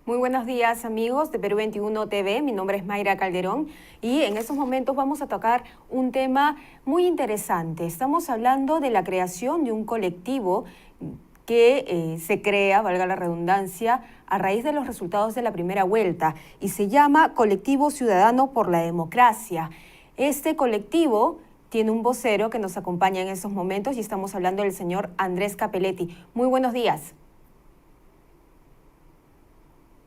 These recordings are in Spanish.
Muy buenos días amigos de Perú 21 TV, mi nombre es Mayra Calderón y en estos momentos vamos a tocar un tema muy interesante. Estamos hablando de la creación de un colectivo que se crea, valga la redundancia, a raíz de los resultados de la primera vuelta y se llama Colectivo Ciudadano por la Democracia. Este colectivo tiene un vocero que nos acompaña en estos momentos y estamos hablando del señor Andrés Capelletti. Muy buenos días.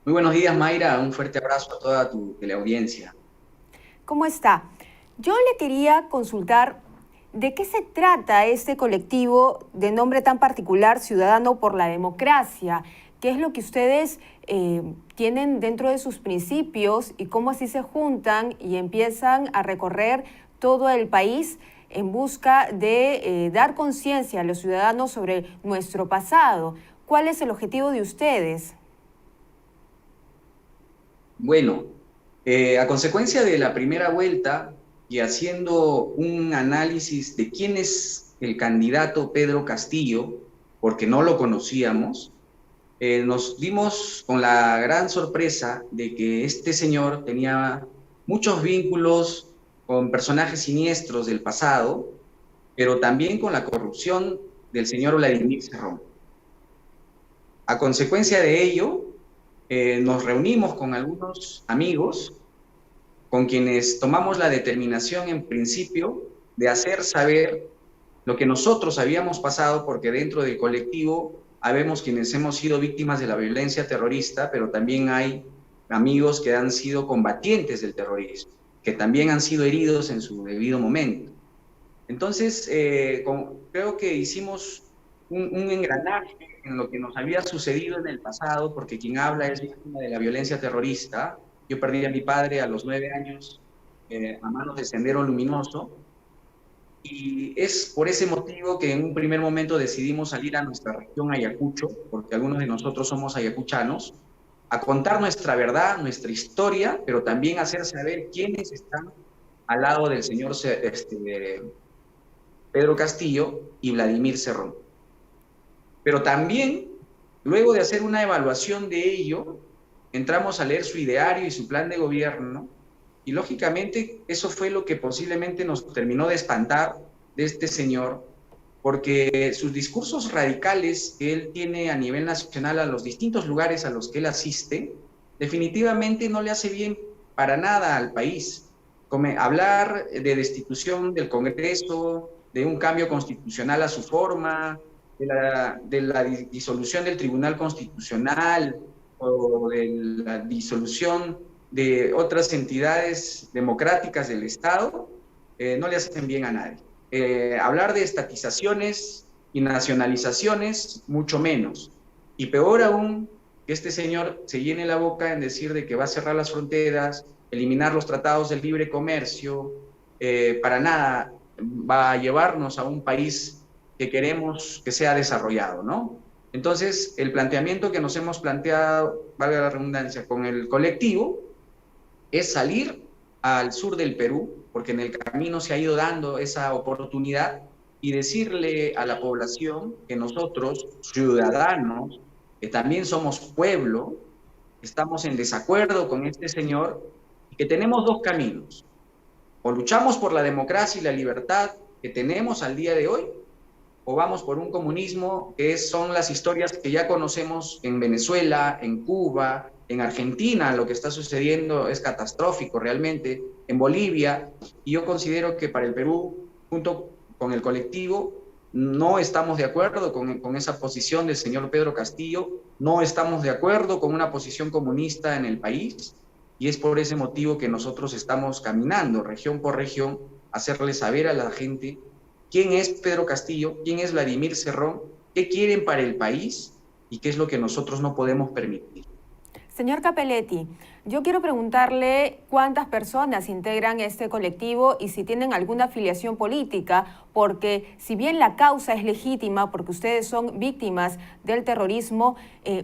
Muy buenos días, Mayra. Un fuerte abrazo a toda tu teleaudiencia. ¿Cómo está? Yo le quería consultar de qué se trata este colectivo de nombre tan particular, Ciudadano por la Democracia. ¿Qué es lo que ustedes tienen dentro de sus principios y cómo así se juntan y empiezan a recorrer todo el país en busca de dar conciencia a los ciudadanos sobre nuestro pasado? ¿Cuál es el objetivo de ustedes? Bueno, a consecuencia de la primera vuelta y haciendo un análisis de quién es el candidato Pedro Castillo, porque no lo conocíamos, nos dimos con la gran sorpresa de que este señor tenía muchos vínculos con personajes siniestros del pasado, pero también con la corrupción del señor Vladimir Cerrón. A consecuencia de ello, nos reunimos con algunos amigos con quienes tomamos la determinación en principio de hacer saber lo que nosotros habíamos pasado, porque dentro del colectivo habemos quienes hemos sido víctimas de la violencia terrorista, pero también hay amigos que han sido combatientes del terrorismo, que también han sido heridos en su debido momento. Entonces, creo que hicimos un engranaje en lo que nos había sucedido en el pasado, porque quien habla es víctima de la violencia terrorista. Yo perdí a mi padre a los 9 años a manos de Sendero Luminoso, y es por ese motivo que en un primer momento decidimos salir a nuestra región Ayacucho, porque algunos de nosotros somos ayacuchanos, a contar nuestra verdad, nuestra historia, pero también hacer saber quiénes están al lado del señor Pedro Castillo y Vladimir Cerrón. Pero también, luego de hacer una evaluación de ello, entramos a leer su ideario y su plan de gobierno, y lógicamente eso fue lo que posiblemente nos terminó de espantar de este señor, porque sus discursos radicales que él tiene a nivel nacional a los distintos lugares a los que él asiste, definitivamente no le hace bien para nada al país. Como hablar de destitución del Congreso, de un cambio constitucional a su forma, de la disolución del Tribunal Constitucional o de la disolución de otras entidades democráticas del Estado, no le hacen bien a nadie. Hablar de estatizaciones y nacionalizaciones, mucho menos. Y peor aún, que este señor se llene la boca en decir de que va a cerrar las fronteras, eliminar los tratados del libre comercio, para nada va a llevarnos a un país que queremos que sea desarrollado, ¿no? Entonces, el planteamiento que nos hemos planteado, valga la redundancia, con el colectivo, es salir al sur del Perú, porque en el camino se ha ido dando esa oportunidad, y decirle a la población que nosotros, ciudadanos, que también somos pueblo, estamos en desacuerdo con este señor y que tenemos dos caminos. O luchamos por la democracia y la libertad que tenemos al día de hoy, o vamos por un comunismo que son las historias que ya conocemos en Venezuela, en Cuba, en Argentina. Lo que está sucediendo es catastrófico realmente, en Bolivia, y yo considero que para el Perú, junto con el colectivo, no estamos de acuerdo con esa posición del señor Pedro Castillo, no estamos de acuerdo con una posición comunista en el país, y es por ese motivo que nosotros estamos caminando región por región, a hacerle saber a la gente quién es Pedro Castillo, quién es Vladimir Cerrón, qué quieren para el país y qué es lo que nosotros no podemos permitir. Señor Capelletti, yo quiero preguntarle cuántas personas integran este colectivo y si tienen alguna afiliación política, porque si bien la causa es legítima, porque ustedes son víctimas del terrorismo,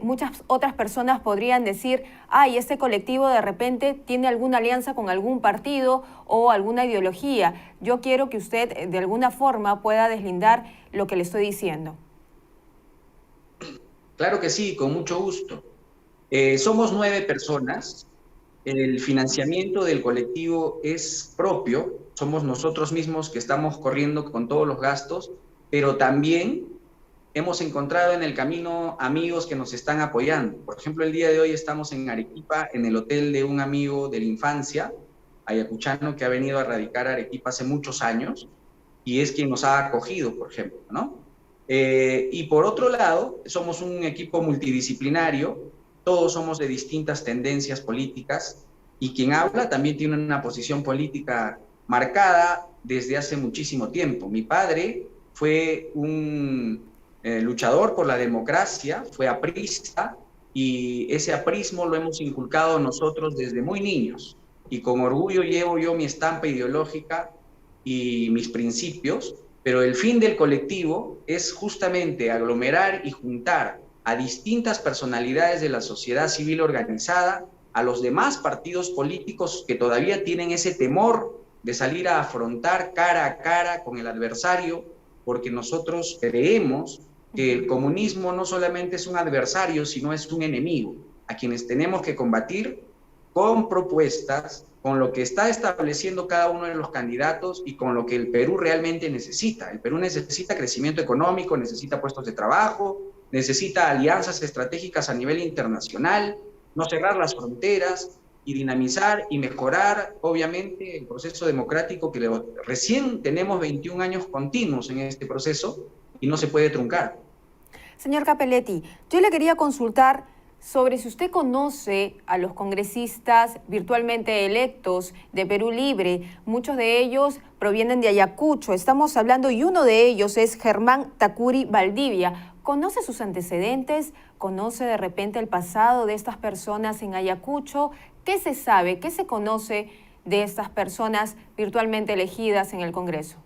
muchas otras personas podrían decir, ay, este colectivo de repente tiene alguna alianza con algún partido o alguna ideología. Yo quiero que usted de alguna forma pueda deslindar lo que le estoy diciendo. Claro que sí, con mucho gusto. Somos 9 personas. El financiamiento del colectivo es propio. Somos nosotros mismos que estamos corriendo con todos los gastos, pero también hemos encontrado en el camino amigos que nos están apoyando. Por ejemplo, el día de hoy estamos en Arequipa, en el hotel de un amigo de la infancia, ayacuchano, que ha venido a radicar a Arequipa hace muchos años y es quien nos ha acogido, por ejemplo, ¿no? Y por otro lado, somos un equipo multidisciplinario, todos somos de distintas tendencias políticas y quien habla también tiene una posición política marcada desde hace muchísimo tiempo. Mi padre fue un luchador por la democracia, fue aprista y ese aprismo lo hemos inculcado nosotros desde muy niños y con orgullo llevo yo mi estampa ideológica y mis principios, pero el fin del colectivo es justamente aglomerar y juntar a distintas personalidades de la sociedad civil organizada, a los demás partidos políticos que todavía tienen ese temor de salir a afrontar cara a cara con el adversario, porque nosotros creemos que el comunismo no solamente es un adversario, sino es un enemigo, a quienes tenemos que combatir con propuestas, con lo que está estableciendo cada uno de los candidatos y con lo que el Perú realmente necesita. El Perú necesita crecimiento económico, necesita puestos de trabajo, necesita alianzas estratégicas a nivel internacional, no cerrar las fronteras y dinamizar y mejorar, obviamente, el proceso democrático que recién tenemos 21 años continuos en este proceso y no se puede truncar. Señor Cappelletti, yo le quería consultar sobre si usted conoce a los congresistas virtualmente electos de Perú Libre. Muchos de ellos provienen de Ayacucho, estamos hablando, y uno de ellos es Germán Tacuri Valdivia. ¿Conoce sus antecedentes? ¿Conoce de repente el pasado de estas personas en Ayacucho? ¿Qué se sabe? ¿Qué se conoce de estas personas virtualmente elegidas en el Congreso?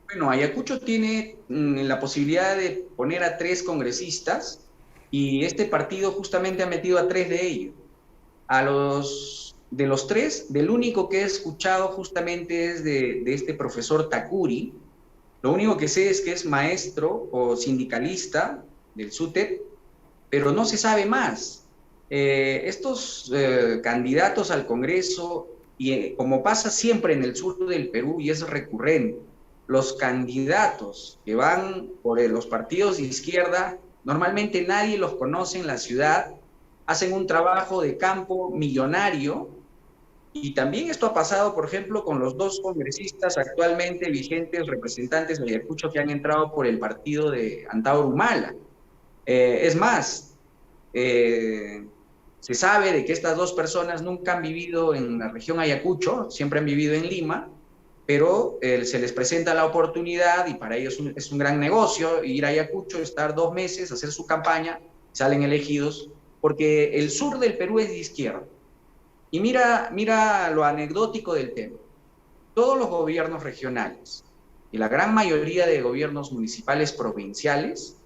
Bueno, Ayacucho tiene la posibilidad de poner a 3 congresistas y este partido justamente ha metido a 3 de ellos. De los 3, del único que he escuchado justamente es de este profesor Tacuri. Lo único que sé es que es maestro o sindicalista del SUTEP, pero no se sabe más. Estos candidatos al Congreso, y como pasa siempre en el sur del Perú y es recurrente, los candidatos que van por los partidos de izquierda, normalmente nadie los conoce en la ciudad, hacen un trabajo de campo millonario, y también esto ha pasado, por ejemplo, con los 2 congresistas actualmente vigentes, representantes de Ayacucho, que han entrado por el partido de Antauro Humala. Es más, se sabe de que estas 2 personas nunca han vivido en la región Ayacucho, siempre han vivido en Lima, pero se les presenta la oportunidad y para ellos es un gran negocio ir a Ayacucho, estar 2 meses, hacer su campaña, salen elegidos, porque el sur del Perú es de izquierda. Y mira lo anecdótico del tema. Todos los gobiernos regionales y la gran mayoría de gobiernos municipales provinciales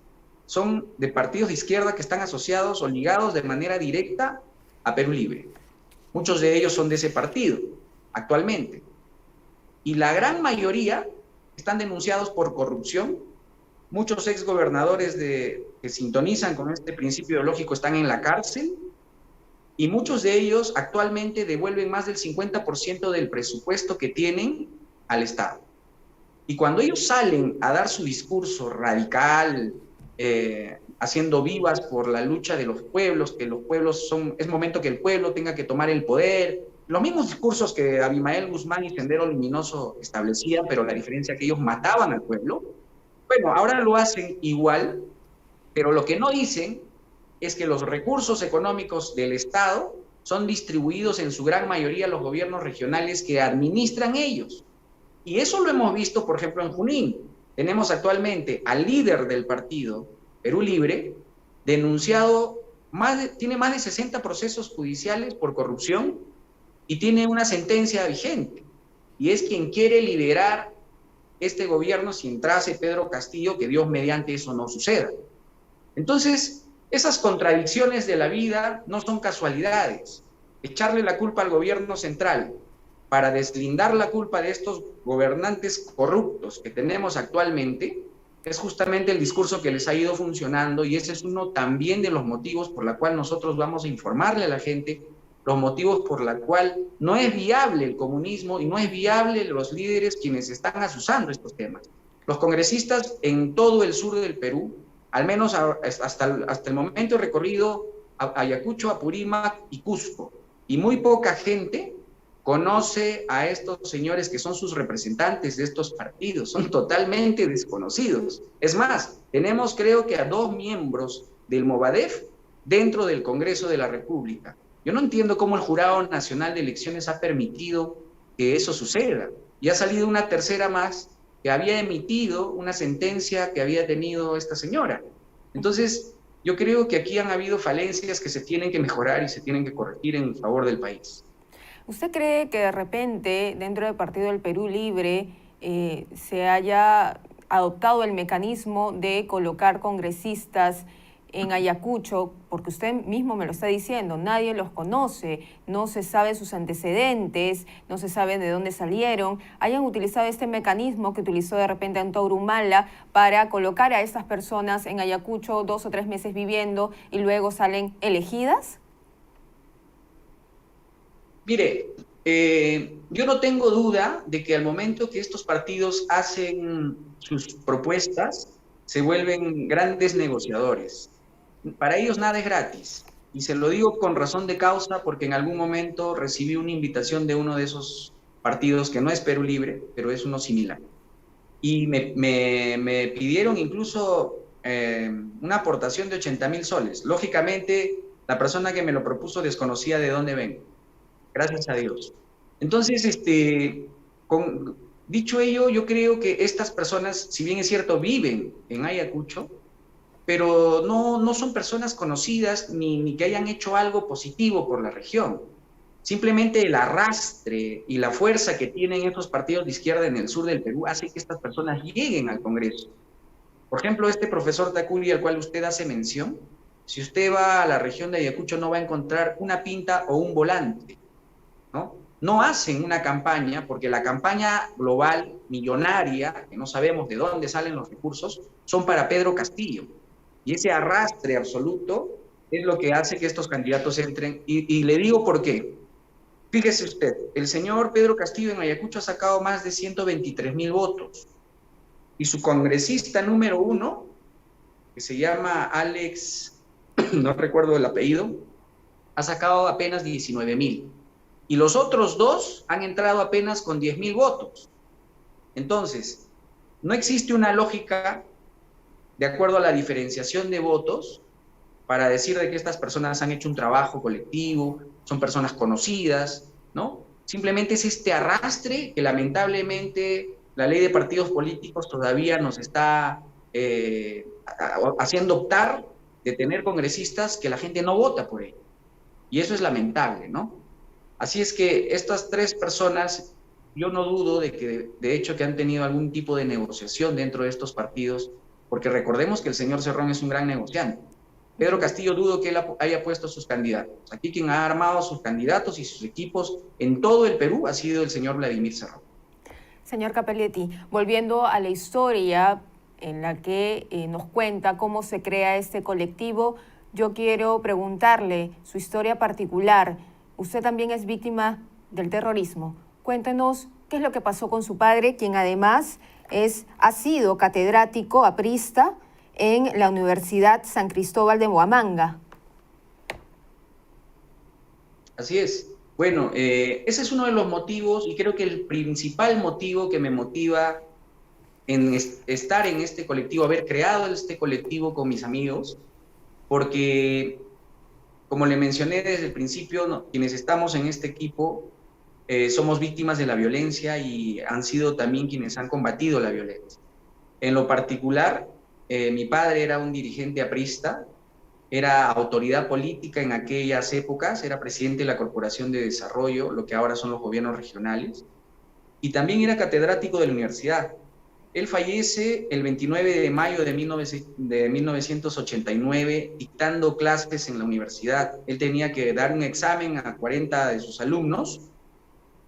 son de partidos de izquierda que están asociados o ligados de manera directa a Perú Libre. Muchos de ellos son de ese partido actualmente. Y la gran mayoría están denunciados por corrupción. Muchos exgobernadores que sintonizan con este principio ideológico están en la cárcel y muchos de ellos actualmente devuelven más del 50% del presupuesto que tienen al Estado. Y cuando ellos salen a dar su discurso radical, haciendo vivas por la lucha de los pueblos, que los pueblos es momento que el pueblo tenga que tomar el poder, los mismos discursos que Abimael Guzmán y Sendero Luminoso establecían, pero la diferencia es que ellos mataban al pueblo. Bueno, ahora lo hacen igual, pero lo que no dicen es que los recursos económicos del Estado son distribuidos en su gran mayoría a los gobiernos regionales que administran ellos. Y eso lo hemos visto, por ejemplo, en Junín. Tenemos actualmente al líder del partido, Perú Libre, denunciado, tiene más de 60 procesos judiciales por corrupción y tiene una sentencia vigente. Y es quien quiere liderar este gobierno si entrase Pedro Castillo, que Dios mediante eso no suceda. Entonces, esas contradicciones de la vida no son casualidades. Echarle la culpa al gobierno central para deslindar la culpa de estos gobernantes corruptos que tenemos actualmente es justamente el discurso que les ha ido funcionando, y ese es uno también de los motivos por la cual nosotros vamos a informarle a la gente, los motivos por la cual no es viable el comunismo y no es viable los líderes quienes están azuzando estos temas. Los congresistas en todo el sur del Perú, al menos hasta el momento he recorrido Ayacucho, Apurímac y Cusco, y muy poca gente conoce a estos señores que son sus representantes de estos partidos, son totalmente desconocidos. Es más, tenemos creo que a 2 miembros del Movadef dentro del Congreso de la República. Yo no entiendo cómo el Jurado Nacional de Elecciones ha permitido que eso suceda. Y ha salido una tercera más que había emitido una sentencia que había tenido esta señora. Entonces, yo creo que aquí han habido falencias que se tienen que mejorar y se tienen que corregir en favor del país. ¿Usted cree que de repente dentro del Partido del Perú Libre se haya adoptado el mecanismo de colocar congresistas en Ayacucho? Porque usted mismo me lo está diciendo, nadie los conoce, no se sabe sus antecedentes, no se sabe de dónde salieron. ¿Hayan utilizado este mecanismo que utilizó de repente Antauro Humala para colocar a estas personas en Ayacucho 2 o 3 meses viviendo y luego salen elegidas? Mire, yo no tengo duda de que al momento que estos partidos hacen sus propuestas, se vuelven grandes negociadores. Para ellos nada es gratis. Y se lo digo con razón de causa porque en algún momento recibí una invitación de uno de esos partidos que no es Perú Libre, pero es uno similar. Y me pidieron incluso una aportación de 80,000 soles. Lógicamente, la persona que me lo propuso desconocía de dónde vengo. Gracias a Dios. Entonces, dicho ello, yo creo que estas personas, si bien es cierto, viven en Ayacucho, pero no son personas conocidas ni que hayan hecho algo positivo por la región. Simplemente el arrastre y la fuerza que tienen estos partidos de izquierda en el sur del Perú hace que estas personas lleguen al Congreso. Por ejemplo, este profesor Tacuri, al cual usted hace mención, si usted va a la región de Ayacucho no va a encontrar una pinta o un volante. No hacen una campaña, porque la campaña global, millonaria, que no sabemos de dónde salen los recursos, son para Pedro Castillo. Y ese arrastre absoluto es lo que hace que estos candidatos entren. Y le digo por qué. Fíjese usted, el señor Pedro Castillo en Ayacucho ha sacado más de 123,000 votos. Y su congresista número 1, que se llama Alex, no recuerdo el apellido, ha sacado apenas 19,000. Y los otros 2 han entrado apenas con 10,000 votos. Entonces, no existe una lógica de acuerdo a la diferenciación de votos para decir de que estas personas han hecho un trabajo colectivo, son personas conocidas, ¿no? Simplemente es este arrastre que lamentablemente la ley de partidos políticos todavía nos está haciendo optar de tener congresistas que la gente no vota por ellos. Y eso es lamentable, ¿no? Así es que estas 3 personas, yo no dudo de que de hecho que han tenido algún tipo de negociación dentro de estos partidos, porque recordemos que el señor Cerrón es un gran negociante. Pedro Castillo dudo que él haya puesto sus candidatos. Aquí quien ha armado sus candidatos y sus equipos en todo el Perú ha sido el señor Vladimir Cerrón. Señor Cappelletti, volviendo a la historia en la que nos cuenta cómo se crea este colectivo, yo quiero preguntarle su historia particular. Usted también es víctima del terrorismo. Cuéntenos qué es lo que pasó con su padre, quien además ha sido catedrático aprista en la Universidad San Cristóbal de Huamanga. Así es. Bueno, ese es uno de los motivos, y creo que el principal motivo que me motiva en estar en este colectivo, haber creado este colectivo con mis amigos, porque, como le mencioné desde el principio, quienes estamos en este equipo somos víctimas de la violencia y han sido también quienes han combatido la violencia. En lo particular, mi padre era un dirigente aprista, era autoridad política en aquellas épocas, era presidente de la Corporación de Desarrollo, lo que ahora son los gobiernos regionales, y también era catedrático de la universidad. Él fallece el 29 de mayo de 1989 dictando clases en la universidad. Él tenía que dar un examen a 40 de sus alumnos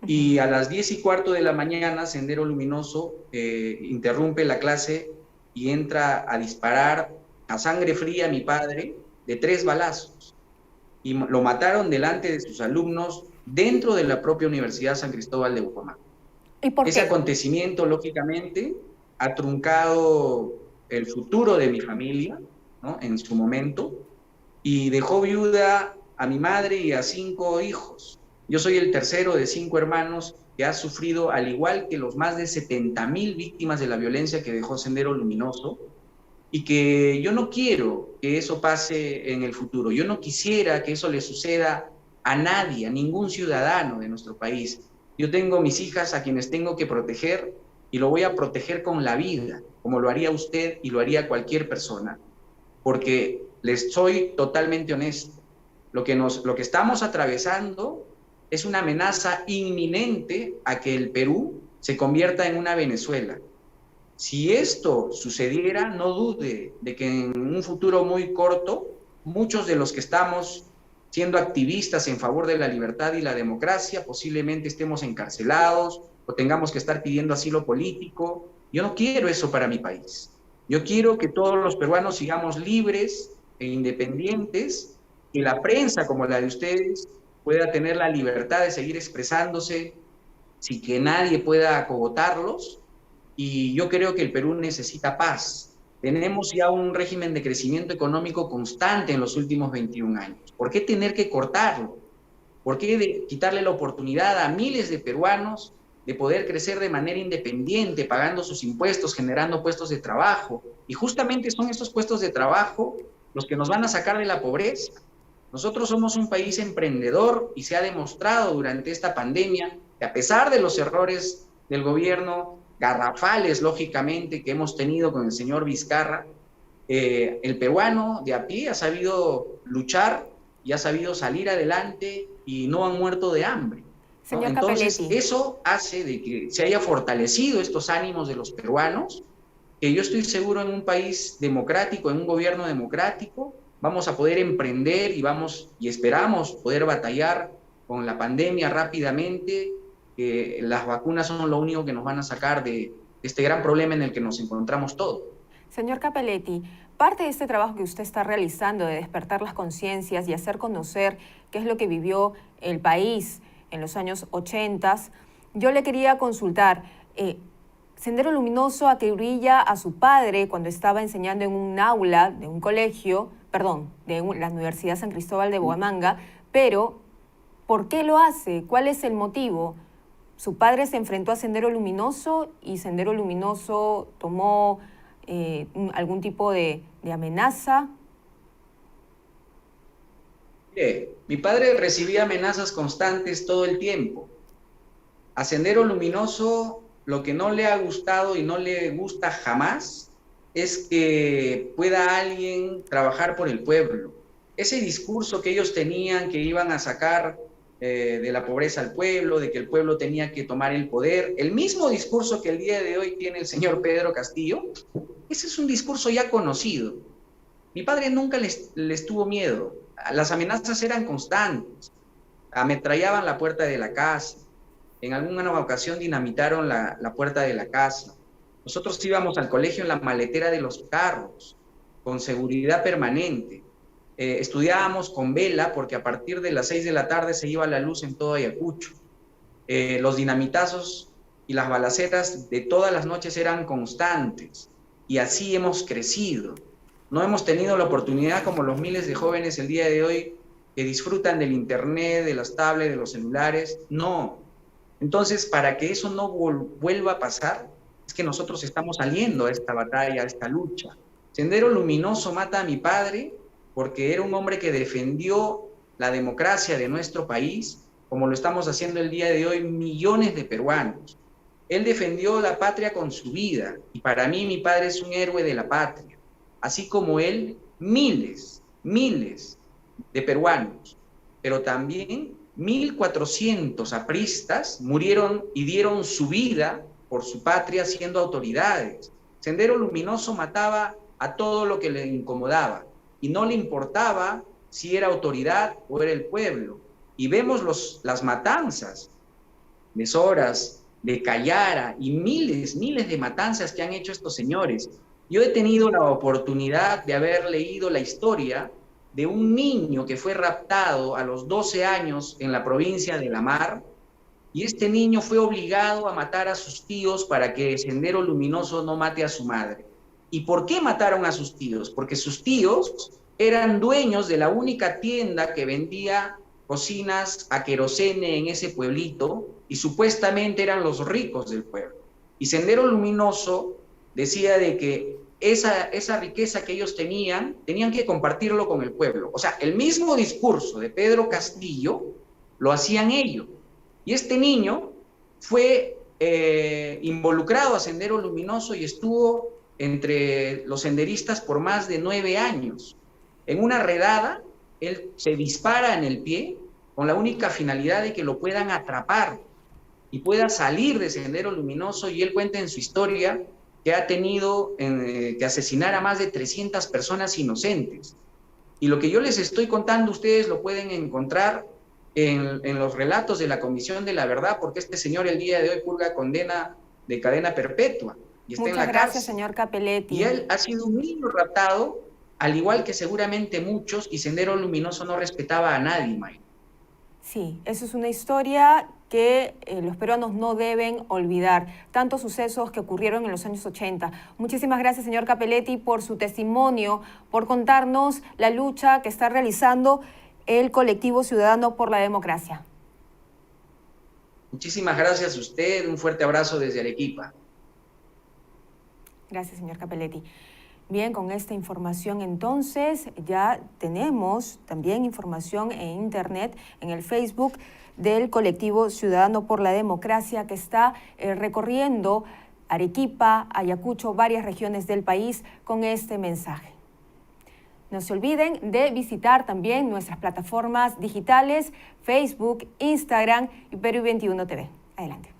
y a las 10:15 de la mañana, Sendero Luminoso interrumpe la clase y entra a disparar a sangre fría a mi padre de 3 balazos. Y lo mataron delante de sus alumnos dentro de la propia Universidad San Cristóbal de Bucaramanga. ¿Y por Ese qué? acontecimiento, lógicamente, ha truncado el futuro de mi familia, ¿no?, en su momento, y dejó viuda a mi madre y a 5 hijos. Yo soy el tercero de 5 hermanos que ha sufrido, al igual que los más de 70,000 víctimas de la violencia que dejó Sendero Luminoso, y que yo no quiero que eso pase en el futuro. Yo no quisiera que eso le suceda a nadie, a ningún ciudadano de nuestro país. Yo tengo mis hijas a quienes tengo que proteger y lo voy a proteger con la vida, como lo haría usted y lo haría cualquier persona, porque les soy totalmente honesto. Lo que estamos atravesando es una amenaza inminente a que el Perú se convierta en una Venezuela. Si esto sucediera, no dude de que en un futuro muy corto, muchos de los que estamos siendo activistas en favor de la libertad y la democracia, posiblemente estemos encarcelados o tengamos que estar pidiendo asilo político. Yo no quiero eso para mi país. Yo quiero que todos los peruanos sigamos libres e independientes, que la prensa como la de ustedes pueda tener la libertad de seguir expresándose sin que nadie pueda acogotarlos. Y yo creo que el Perú necesita paz. Tenemos ya un régimen de crecimiento económico constante en los últimos 21 años. ¿Por qué tener que cortarlo? ¿Por qué quitarle la oportunidad a miles de peruanos de poder crecer de manera independiente, pagando sus impuestos, generando puestos de trabajo? Y justamente son estos puestos de trabajo los que nos van a sacar de la pobreza. Nosotros somos un país emprendedor y se ha demostrado durante esta pandemia que a pesar de los errores del gobierno, garrafales, lógicamente, que hemos tenido con el señor Vizcarra, el peruano de a pie ha sabido luchar y ha sabido salir adelante y no han muerto de hambre, ¿no? Señor Entonces, Cappelletti. eso hace de que se haya fortalecido estos ánimos de los peruanos, que yo estoy seguro en un país democrático, en un gobierno democrático, vamos a poder emprender y esperamos poder batallar con la pandemia rápidamente. Las vacunas son lo único que nos van a sacar de este gran problema en el que nos encontramos todos. Señor Cappelletti, parte de este trabajo que usted está realizando de despertar las conciencias y hacer conocer qué es lo que vivió el país en los años 80, yo le quería consultar, Sendero Luminoso acribilla a su padre cuando estaba enseñando en un aula de un colegio, de la Universidad San Cristóbal de Bucaramanga, pero ¿por qué lo hace? ¿Cuál es el motivo? Su padre se enfrentó a Sendero Luminoso y Sendero Luminoso tomó algún tipo de amenaza. Mi padre recibía amenazas constantes todo el tiempo. A Sendero Luminoso lo que no le ha gustado y no le gusta jamás es que pueda alguien trabajar por el pueblo. Ese discurso que ellos tenían, que iban a sacar de la pobreza al pueblo, de que el pueblo tenía que tomar el poder, el mismo discurso que el día de hoy tiene el señor Pedro Castillo, ese es un discurso ya conocido. Mi padre nunca les tuvo miedo, las amenazas eran constantes, ametrallaban la puerta de la casa, en alguna ocasión dinamitaron la puerta de la casa. Nosotros íbamos al colegio en la maletera de los carros, con seguridad permanente. Estudiábamos con vela porque a partir de las 6 de la tarde se iba la luz en todo Ayacucho. Los dinamitazos y las balaceras de todas las noches eran constantes y así hemos crecido. No hemos tenido la oportunidad como los miles de jóvenes el día de hoy que disfrutan del internet, de las tablets, de los celulares. No. Entonces, para que eso no vuelva a pasar, es que nosotros estamos saliendo a esta batalla, a esta lucha. Sendero Luminoso mata a mi padre porque era un hombre que defendió la democracia de nuestro país, como lo estamos haciendo el día de hoy millones de peruanos. Él defendió la patria con su vida, y para mí mi padre es un héroe de la patria. Así como él, miles de peruanos, pero también 1,400 apristas murieron y dieron su vida por su patria siendo autoridades. Sendero Luminoso mataba a todo lo que le incomodaba y no le importaba si era autoridad o era el pueblo. Y vemos las matanzas de Soras, de Callara y miles de matanzas que han hecho estos señores. Yo he tenido la oportunidad de haber leído la historia de un niño que fue raptado a los 12 años en la provincia de La Mar, y este niño fue obligado a matar a sus tíos para que Sendero Luminoso no mate a su madre. ¿Y por qué mataron a sus tíos? Porque sus tíos eran dueños de la única tienda que vendía cocinas a querosene en ese pueblito, y supuestamente eran los ricos del pueblo. Y Sendero Luminoso decía de que esa riqueza que ellos tenían que compartirlo con el pueblo. O sea, el mismo discurso de Pedro Castillo lo hacían ellos. Y este niño fue involucrado a Sendero Luminoso y estuvo entre los senderistas por más de 9 años. En una redada, él se dispara en el pie con la única finalidad de que lo puedan atrapar y pueda salir de Sendero Luminoso, y él cuenta en su historia que ha tenido que asesinar a más de 300 personas inocentes. Y lo que yo les estoy contando, ustedes lo pueden encontrar en los relatos de la Comisión de la Verdad, porque este señor el día de hoy purga condena de cadena perpetua y está en la cárcel. Muchas gracias, señor Cappelletti. Y él ha sido un niño raptado, al igual que seguramente muchos, y Sendero Luminoso no respetaba a nadie, Mayra. Sí, eso es una historia que los peruanos no deben olvidar, tantos sucesos que ocurrieron en los años 80. Muchísimas gracias, señor Cappelletti, por su testimonio, por contarnos la lucha que está realizando el colectivo Ciudadano por la Democracia. Muchísimas gracias a usted, un fuerte abrazo desde Arequipa. Gracias, señor Cappelletti. Bien, con esta información entonces ya tenemos también información en internet, en el Facebook del colectivo Ciudadano por la Democracia, que está recorriendo Arequipa, Ayacucho, varias regiones del país con este mensaje. No se olviden de visitar también nuestras plataformas digitales, Facebook, Instagram y Perú 21 TV. Adelante.